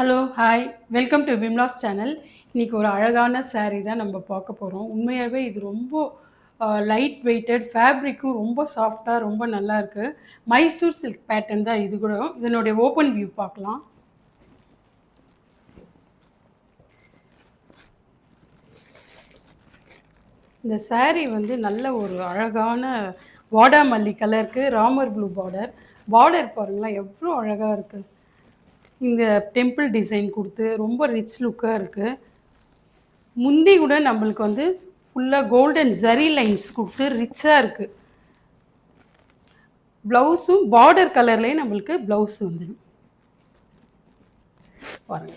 Hello, hi. Welcome to Vimla's channel. இன்னைக்கு ஒரு அழகான சாரீ தான் நம்ம பார்க்க போறோம். உண்மையாவே இது ரொம்ப லைட் வெயிட்டட், ஃபேப்ரிக்கும் ரொம்ப சாஃப்ட்டா ரொம்ப நல்லாயிருக்கு. மைசூர் சில்க் பேட்டர்ன் தான் இது கூட. இதனுடைய ஓப்பன் வியூ பார்க்கலாம். இந்த சாரீ வந்து நல்ல ஒரு அழகான வாடாமல்லி கலருக்கு ராமர் ப்ளூ பார்டர். பார்டர் பாருங்களேன் எவ்வளோ அழகா இருக்கு. இந்த டெம்பிள் டிசைன் குடுத்து ரொம்ப ரிச் லுக்கா இருக்கு. முந்தி கூட நம்மளுக்கு வந்து ஃபுல்லா கோல்டன் ஜரி லைன்ஸ் குடுத்து ரிச்சா இருக்கு. ப்ளவுஸும் பார்டர் கலர்லயே நம்மளுக்கு ப்ளவுஸ் வந்துடும். பாருங்க.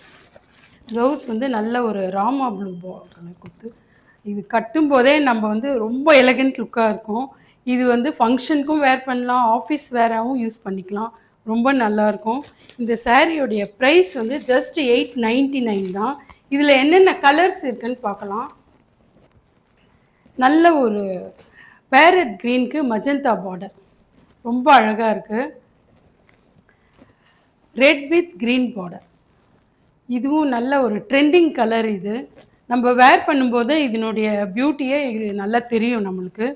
ப்ளவுஸ் வந்து நல்ல ஒரு ராமா ப்ளூ கலர் குடுத்து, இது கட்டும்போதே நம்ம வந்து ரொம்ப எலகன்ட் லுக்கா இருக்கும். இது வந்து ஃபங்ஷனுக்கும் வேர் பண்ணலாம், ஆஃபீஸ் வேராவும் யூஸ் பண்ணிக்கலாம். ரொம்ப நல்லாயிருக்கும். இந்த சாரியோடைய ப்ரைஸ் வந்து ஜஸ்ட் 899 தான். இதில் என்னென்ன கலர்ஸ் இருக்குன்னு பார்க்கலாம். நல்ல ஒரு பேரட் க்ரீனுக்கு மஜந்தா பார்டர் ரொம்ப அழகாக இருக்குது. ரெட் வித் க்ரீன் பார்டர், இதுவும் நல்ல ஒரு ட்ரெண்டிங் கலர். இது நம்ம வேர் பண்ணும்போது இதனுடைய பியூட்டியே இது நல்லா தெரியும் நம்மளுக்கு.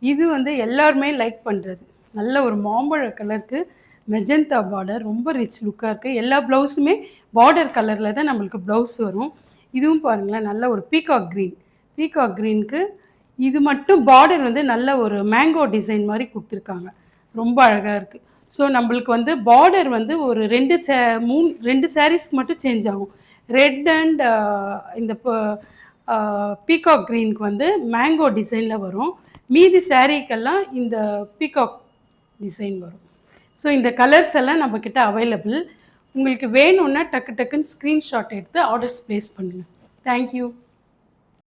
இது வந்து எல்லாருமே லைக் பண்ணுறது. நல்ல ஒரு மாம்பழ கலருக்கு மெஜந்தா பார்டர் ரொம்ப ரிச் லுக்காக இருக்குது. எல்லா ப்ளவுஸுமே பார்டர் கலரில் தான் நம்மளுக்கு ப்ளவுஸ் வரும். இதுவும் பாருங்களேன் நல்ல ஒரு பீகாக் க்ரீன். பீகாக் க்ரீனுக்கு இது மட்டும் பார்டர் வந்து நல்ல ஒரு மேங்கோ டிசைன் மாதிரி கொடுத்துருக்காங்க. ரொம்ப அழகாக இருக்குது. ஸோ நம்மளுக்கு வந்து பார்டர் வந்து ஒரு 2 சாரீஸ்க்கு மட்டும் சேஞ்ச் ஆகும். ரெட் அண்ட் இந்த பீகாக் க்ரீனுக்கு வந்து மேங்கோ டிசைனில் வரும். மீதி சாரீக்கெல்லாம் இந்த பீகாக் டிசைன் வரும். ஸோ இந்த கலர்ஸ் எல்லாம் நம்மக்கிட்ட அவைலபிள். உங்களுக்கு வேணும்னா டக்கு டக்குன்னு ஸ்க்ரீன்ஷாட் எடுத்து ஆர்டர்ஸ் ப்ளேஸ் பண்ணுங்கள். தேங்க்யூ.